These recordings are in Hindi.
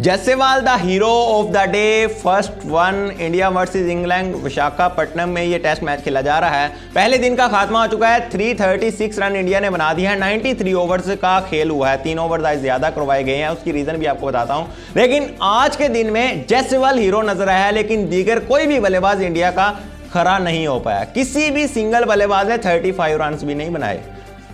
Jaiswal the hero of the day, first one India versus England Visakhapatnam में ये टेस्ट मैच खेला जा रहा है। पहले दिन का खात्मा हो चुका है, 336 रन इंडिया ने बना दिया है। 93 ओवर्स का खेल हुआ है, 3 ओवर ज्यादा करवाए गए हैं, उसकी रीजन भी आपको बताता हूं। लेकिन आज के दिन में जायसवाल हीरो नजर आया है, लेकिन दीगर कोई भी बल्लेबाज इंडिया का खरा नहीं हो पाया। किसी भी सिंगल बल्लेबाज ने 35 रन भी नहीं बनाए।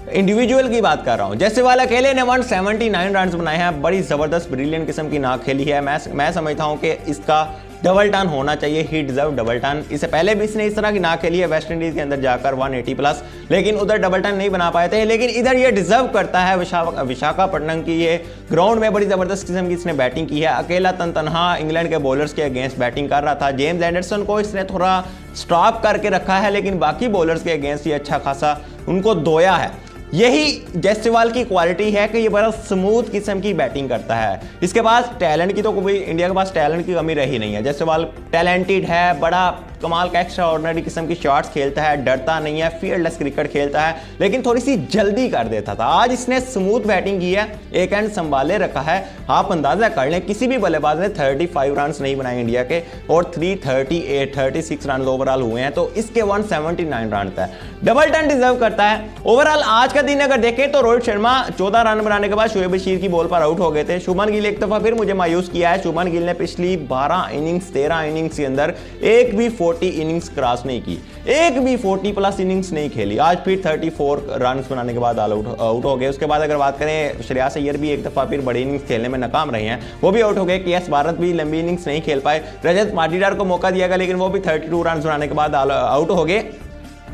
इंडिविजुअल की बात कर रहा हूं, जायसवाल अकेले ने 179 रन बनाए हैं। बड़ी जबरदस्त ब्रिलियंट किस्म की नाक खेली है। मैं समझता हूं कि इसका डबल टर्न होना चाहिए, ही डिजर्व डबल टर्न। इससे पहले भी इसने इस तरह की नाक खेली है वेस्ट इंडीज के अंदर जाकर 180 प्लस, लेकिन उधर डबल टर्न नहीं बना पाए थे। लेकिन इधर ये डिजर्व करता है। विशाखापट्टनम की ये ग्राउंड में बड़ी जबरदस्त किस्म की इसने बैटिंग की है। अकेला तनहा इंग्लैंड के बॉलर्स के अगेंस्ट बैटिंग कर रहा था। जेम्स एंडरसन को इसने थोड़ा स्टॉप करके रखा है, लेकिन बाकी बॉलर्स के अगेंस्ट ये अच्छा खासा उनको धोया है। यही जायसवाल की क्वालिटी है कि ये बड़ा स्मूथ किस्म की बैटिंग करता है। इसके पास टैलेंट की तो कोई इंडिया के पास टैलेंट की कमी रही नहीं है। जायसवाल टैलेंटेड है, बड़ा कमाल का एक्स्ट्रा ऑर्डिनरी किस्म की शॉट्स खेलता है, डरता नहीं है, फियरलेस क्रिकेट खेलता है, लेकिन थोड़ी सी जल्दी कर देता था। आज इसने स्मूथ बैटिंग की है, एक एंड संभाले रखा है। आप अंदाजा कर लें, किसी भी बल्लेबाज ने 35 रन नहीं बनाए इंडिया के, और 36 रन ओवरऑल हुए हैं, तो इसके 179 रन है। डबल टर्न डिजर्व करता है। ओवरऑल आज का दिन अगर देखें तो रोहित शर्मा 14 रन बनाने के बाद शोएब बशीर की बॉल पर आउट हो गए थे। शुभमन गिल एक दफा फिर मुझे मायूस किया है। शुभमन गिल ने पिछली 13 इनिंग्स के अंदर एक भी 40 इनिंग्स क्रॉस नहीं की, एक भी 40 प्लस इनिंग्स नहीं खेली। आज फिर 34 रन बनाने के बाद आउट हो गए। उसके बाद अगर बात करें, श्रेयस अय्यर भी एक दफा फिर बड़ी इनिंग्स खेलने में नाकाम रहे हैं, वो भी आउट हो गए। केएस भारत भी लंबी इनिंग्स नहीं खेल पाए। रजत पाटीदार को मौका दिया गया, लेकिन वो भी 32 रन बनाने के बाद आउट हो गए।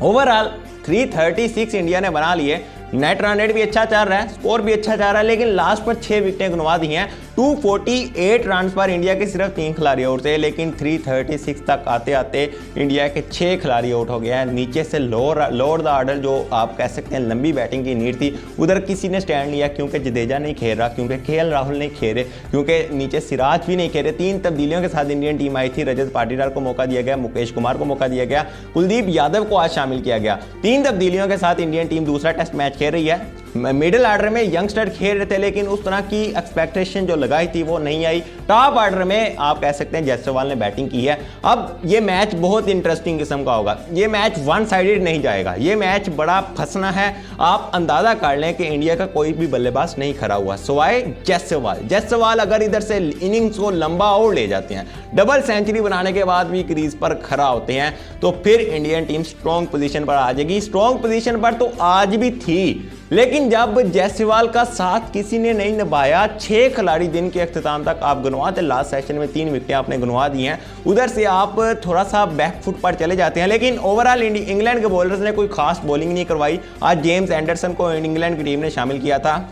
ओवरऑल 336 इंडिया ने बना लिए। नेट रन रेट भी अच्छा चल रहा है, स्कोर भी अच्छा चल रहा है, लेकिन लास्ट पर 6 विकेटें गुनवा दी हैं। 248 रन पर इंडिया के सिर्फ 3 खिलाड़ी आउट थे, लेकिन 336 तक आते आते इंडिया के 6 खिलाड़ी आउट हो गया है। नीचे से लोअर द ऑर्डर जो आप कह सकते हैं लंबी बैटिंग की नीड थी, उधर किसी ने स्टैंड लिया, क्योंकि जडेजा नहीं खेल रहा, क्योंकि केएल राहुल नहीं खेले, क्योंकि नीचे सिराज भी नहीं खेले। 3 तब्दीलियों के साथ इंडियन टीम आई थी। रजत पाटीदार को मौका दिया गया, मुकेश कुमार को मौका दिया गया, कुलदीप यादव को आज शामिल किया गया। 3 तब्दीलियों के साथ इंडियन टीम दूसरा टेस्ट मैच खेल रही है। मिडिल ऑर्डर में यंगस्टर खेल रहे थे, लेकिन उस तरह की एक्सपेक्टेशन जो लगाई थी वो नहीं आई। टॉप ऑर्डर में आप कह सकते हैं जायसवाल ने बैटिंग की है। अब ये मैच बहुत इंटरेस्टिंग किस्म का होगा। ये मैच वन साइडेड नहीं जाएगा, ये मैच बड़ा फंसना है। आप अंदाजा कर लें कि इंडिया का कोई भी बल्लेबाज नहीं खड़ा हुआ सिवाय जायसवाल अगर इधर से इनिंग्स को लंबा और ले जाते हैं, डबल सेंचुरी बनाने के बाद भी क्रीज पर खड़ा होते हैं, तो फिर इंडियन टीम स्ट्रॉन्ग पोजीशन पर आ जाएगी। स्ट्रॉन्ग पोजीशन पर तो आज भी थी, लेकिन जब जायसवाल का साथ किसी ने नहीं निभाया, 6 खिलाड़ी दिन के अख्ताम तक आप गुनवाते, लास्ट सेशन में 3 विकेटें आपने गुनवा दी हैं, उधर से आप थोड़ा सा बैक फुट पर चले जाते हैं। लेकिन ओवरऑल इंग्लैंड के बॉलर्स ने कोई खास बॉलिंग नहीं करवाई। आज जेम्स एंडरसन को इंग्लैंड की टीम ने शामिल किया था।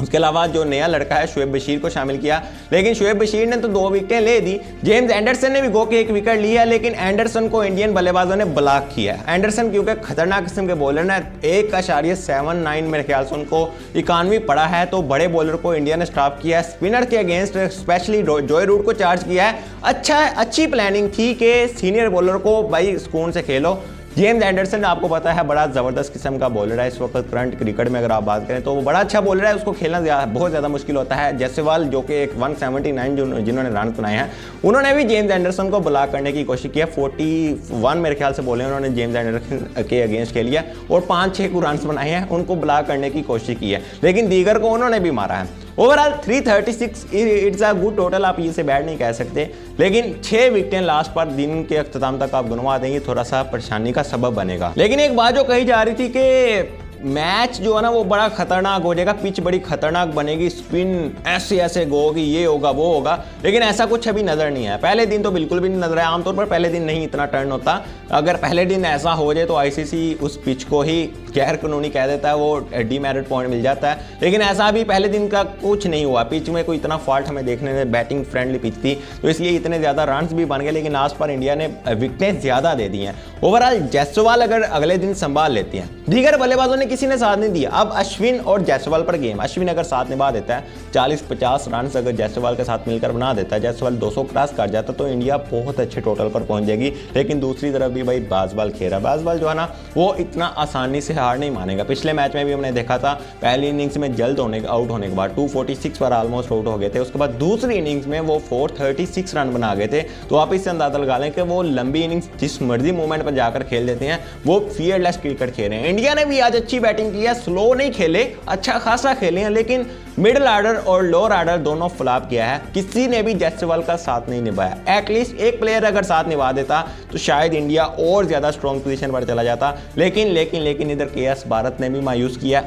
उसके अलावा जो नया लड़का है शोएब बशीर को शामिल किया, लेकिन शोएब बशीर ने तो 2 विकेटें ले दी। जेम्स एंडरसन ने भी गो के 1 विकेट लिया, लेकिन एंडरसन को इंडियन बल्लेबाजों ने ब्लॉक किया। एंडरसन क्योंकि खतरनाक किस्म के बॉलर ने 1.79 मेरे ख्याल से उनको इकानवी पड़ा है, तो बड़े बॉलर को इंडिया ने स्टॉप किया है। स्पिनर के अगेंस्ट स्पेशली जॉय रूट को चार्ज किया है। अच्छी प्लानिंग थी कि सीनियर बॉलर को भाई सुकून से खेलो। जेम्स एंडरसन आपको पता है बड़ा ज़बरदस्त किस्म का बॉलर है इस वक्त करंट क्रिकेट में। अगर आप बात करें तो वो बड़ा अच्छा बॉलर है, उसको खेलना बहुत ज़्यादा मुश्किल होता है। जायसवाल जो कि एक 179 जिन्होंने रन बनाए हैं, उन्होंने भी जेम्स एंडरसन को ब्लॉक करने की कोशिश की है। 41 मेरे ख्याल से बोले उन्होंने जेम्स एंडरसन के अगेंस्ट खेल लिया, और 5-6 को रन बनाए हैं, उनको ब्लॉक करने की कोशिश की है, लेकिन दीगर को उन्होंने भी मारा है। Overall 336 it's a good total, आप इसे बैड नहीं कह सकते, लेकिन 6 विकेटें लास्ट पर दिन के अख्ताम तक आप गुनवा देंगे, थोड़ा सा परेशानी का सबब बनेगा। लेकिन एक बात जो कही जा रही थी कि मैच जो है ना वो बड़ा खतरनाक हो जाएगा, पिच बड़ी खतरनाक बनेगी, स्पिन ऐसे गो होगी, ये होगा वो होगा, लेकिन ऐसा कुछ अभी नजर नहीं है। पहले दिन तो बिल्कुल भी नहीं नजर आया। आमतौर पर पहले दिन नहीं इतना टर्न होता। अगर पहले दिन ऐसा हो जाए तो आईसीसी उस पिच को ही गैर कानूनी कह देता है, वो डीमेरिट पॉइंट मिल जाता है, लेकिन ऐसा भी पहले दिन का कुछ नहीं हुआ। पिच में कोई इतना फॉल्ट हमें देखने में, बैटिंग फ्रेंडली पिच थी, तो इसलिए इतने ज्यादा रन भी बन गए, लेकिन लास्ट पर इंडिया ने विकेटें ज्यादा दे दी हैं। ओवरऑल जायसवाल अगर अगले दिन संभाल लेती हैं, दीगर बल्लेबाजों ने किसी ने साथ नहीं दिया। अब अश्विन और जायसवाल पर गेम। अश्विन अगर साथ निभा देता है, 40-50 रन अगर जायसवाल के साथ मिलकर बना देता है, जायसवाल 200 क्रॉस कर जाता, तो इंडिया बहुत अच्छे टोटल पर पहुंच जाएगी। लेकिन दूसरी तरफ भी भाई बाजवाल खेल रहा है। बाजवाल जो है ना वो इतना आसानी से हार नहीं मानेगा। पिछले मैच में भी हमने देखा था, पहली इनिंग्स में जल्द आउट होने के बाद 246 पर ऑलमोस्ट आउट हो गए थे, उसके बाद दूसरी इनिंग्स में वो 436 रन बना गए थे। तो आप इससे अंदाजा लगा लें कि वो लंबी इनिंग्स जिस मर्जी मूवमेंट पर जाकर खेल देते हैं, वो फियरलेस क्रिकेट खेल रहे हैं। इंडिया ने भी आज अच्छी बैटिंग की है, स्लो नहीं खेले, अच्छा खासा खेले हैं, लेकिन मिडिल ऑर्डर और लोअर ऑर्डर दोनों फ्लॉप किया है। किसी ने भी जायसवाल का साथ नहीं निभाया। एटलीस्ट एक प्लेयर अगर साथ निभा देता तो शायद इंडिया और ज्यादा स्ट्रॉन्ग पोजीशन पर चला जाता। लेकिन इधर केएस भारत ने भी मायूस किया,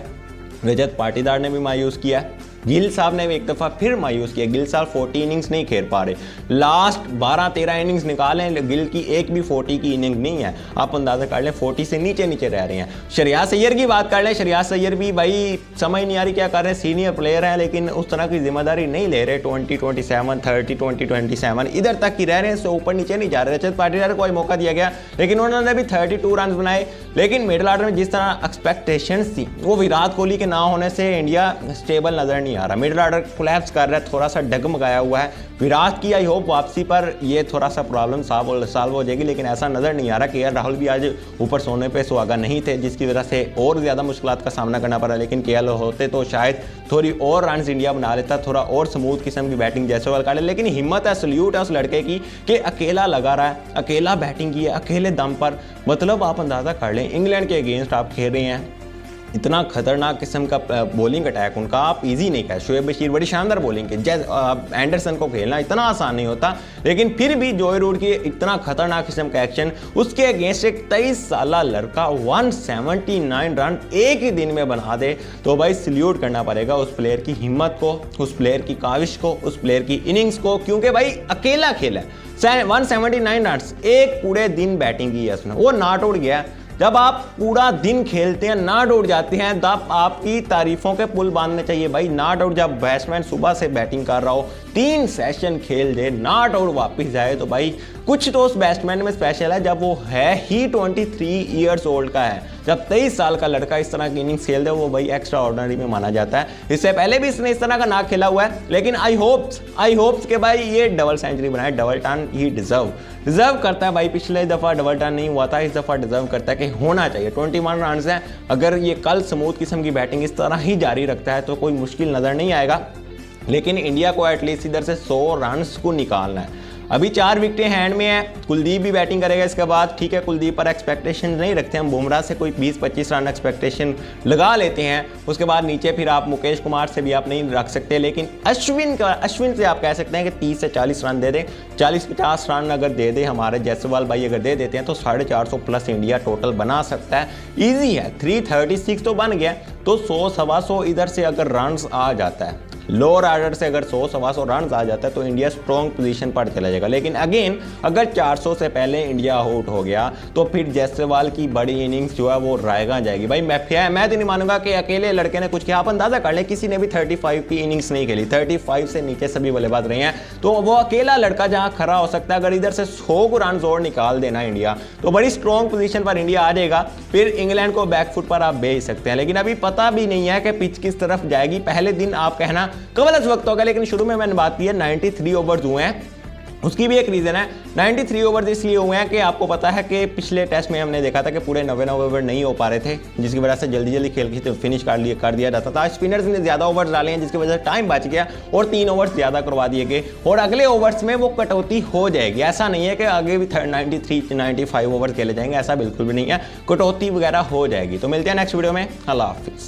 रजत पाटीदार ने भी मायूस किया, गिल साहब ने भी एक दफ़ा फिर मायूस किया। गिल साहब 40 इनिंग्स नहीं खेल पा रहे, लास्ट 12-13 इनिंग्स निकालें, गिल की एक भी 40 की इनिंग नहीं है। आप अंदाजा कर लें 40 से नीचे रह रहे हैं। श्रेयस अय्यर की बात कर लें, श्रेयस अय्यर भी भाई समझ नहीं आ रही क्या कर रहे हैं, सीनियर प्लेयर हैं लेकिन उस तरह की जिम्मेदारी नहीं ले रहे। 20-27, 30-20-27 इधर तक ही रह रहे हैं, सो ऊपर नीचे नहीं जा रहे। रजत पाटीदार को मौका दिया गया लेकिन उन्होंने भी 32 रन बनाए। लेकिन मिडिल ऑर्डर में जिस तरह एक्सपेक्टेशंस थी, वो विराट कोहली के ना होने से इंडिया स्टेबल नजर नहीं आ रहा। मिडिल ऑर्डर कोलैप्स कर रहा है, थोड़ा सा डगमगाया हुआ है। विराट की आई होप वापसी पर ये थोड़ा सा प्रॉब्लम सॉल्व हो जाएगी, लेकिन ऐसा नजर नहीं आ रहा। केएल राहुल भी आज ऊपर सोने पे सुहागा नहीं थे, जिसकी वजह से और ज्यादा मुश्किलात का सामना करना पड़ा। लेकिन केएल होते तो शायद थोड़ी और रन इंडिया बना लेता, थोड़ा और स्मूथ किस्म की बैटिंग जायसवाल कर ले। लेकिन हिम्मत है, सल्यूट है उस लड़के की कि अकेला लगा रहा है, अकेला बैटिंग की है, अकेले दम पर। मतलब आप अंदाजा कर लें, इंग्लैंड के अगेंस्ट आप खेल रहे हैं, इतना खतरनाक किस्म का बॉलिंग अटैक उनका आप इजी नहीं कह। शोएब बशीर बड़ी शानदार बॉलिंग के, एंडरसन को खेलना इतना आसान नहीं होता, लेकिन फिर भी जॉय रूट की इतना खतरनाक किस्म का एक्शन, उसके अगेंस्ट एक 23 साल लड़का 179 रन एक ही दिन में बना दे, तो भाई सल्यूट करना पड़ेगा उस प्लेयर की हिम्मत को, उस प्लेयर की काविश को, उस प्लेयर की इनिंग्स को, क्योंकि भाई अकेला खेला है। 179 रन एक पूरे दिन बैटिंग की है उसने, वो नॉट आउट गया। जब आप पूरा दिन खेलते हैं, नॉट आउट जाते हैं, तब आपकी तारीफों के पुल बांधने चाहिए भाई। नॉट आउट जब बैट्समैन सुबह से बैटिंग कर रहा हो, 3 सेशन खेल दे, नॉट आउट वापस जाए, तो भाई कुछ तो उस बैट्समैन में स्पेशल है। जब वो है ही 23 ईयर्स ओल्ड का है, जब 23 साल का लड़का इस तरह की इनिंग्स खेल दे, वो भाई एक्स्ट्रा ऑर्डिनरी में माना जाता है। इससे पहले भी इसने इस तरह का ना खेला हुआ है, लेकिन आई होप्स के भाई ये डबल सेंचुरी बनाए, डबल टर्न ही डिजर्व करता है भाई। पिछले दफा डबल टर्न नहीं हुआ था, इस दफा डिजर्व करता है कि होना चाहिए। 21 रन है, अगर ये कल स्मूथ किस्म की बैटिंग इस तरह ही जारी रखता है तो कोई मुश्किल नजर नहीं आएगा। लेकिन इंडिया को एटलीस्ट इधर से 100 रन को निकालना है। अभी 4 विकेटें हैंड में है, कुलदीप भी बैटिंग करेगा इसके बाद। ठीक है, कुलदीप पर एक्सपेक्टेशन नहीं रखते हम, बुमराह से कोई 20-25 रन एक्सपेक्टेशन लगा लेते हैं। उसके बाद नीचे फिर आप मुकेश कुमार से भी आप नहीं रख सकते, लेकिन अश्विन से आप कह सकते हैं कि 30 से 40 रन दे दें। 40-50 रन अगर दे दे हमारे जायसवाल भाई अगर दे देते हैं तो 450 प्लस इंडिया टोटल बना सकता है। ईजी है, 336 तो बन गया, तो 100-125 इधर से अगर रन आ जाता है, लोअर ऑर्डर से अगर 100-125 रन आ जाता है तो इंडिया स्ट्रॉन्ग पोजीशन पर चला जाएगा। लेकिन अगेन अगर 400 से पहले इंडिया आउट हो गया तो फिर जायसवाल की बड़ी इनिंग्स जो है वो रायगा जाएगी। भाई मैं तो नहीं मानूंगा कि अकेले लड़के ने कुछ किया। आप अंदाजा कर ले, किसी ने भी 35 की इनिंग्स नहीं खेली, 35 से नीचे सभी बल्लेबाज रहे हैं, तो वो अकेला लड़का जहां खड़ा हो सकता है। अगर इधर से 100 रन और निकाल देना इंडिया, तो बड़ी स्ट्रॉन्ग पोजीशन पर इंडिया आ जाएगा। फिर इंग्लैंड को बैकफुट पर आप भेज सकते हैं, लेकिन अभी पता भी नहीं है कि पिच किस तरफ जाएगी। पहले दिन आप कहना कबल वक्त होगा, लेकिन शुरू में मैंने बात की है 93 ओवर्स हुए हैं, उसकी भी एक रीजन है। 93 ओवर्स इसलिए हुए हैं कि आपको पता है कि पिछले टेस्ट में हमने देखा था कि पूरे 99 ओवर नहीं हो पा रहे थे, जिसकी वजह से जल्दी खेल के फिनिश कर दिया जाता था। स्पिनर्स ने ज्यादा ओवर्स डाले हैं, जिसकी वजह से टाइम बच गया और 3 ओवर्स ज्यादा करवा दिए गए, और अगले ओवर्स में वो कटौती हो जाएगी। ऐसा नहीं है कि आगे भी 93-95 ओवर खेले जाएंगे, ऐसा बिल्कुल भी नहीं है, कटौती वगैरह हो जाएगी। तो मिलते हैं नेक्स्ट वीडियो में, अल्लाह हाफिज।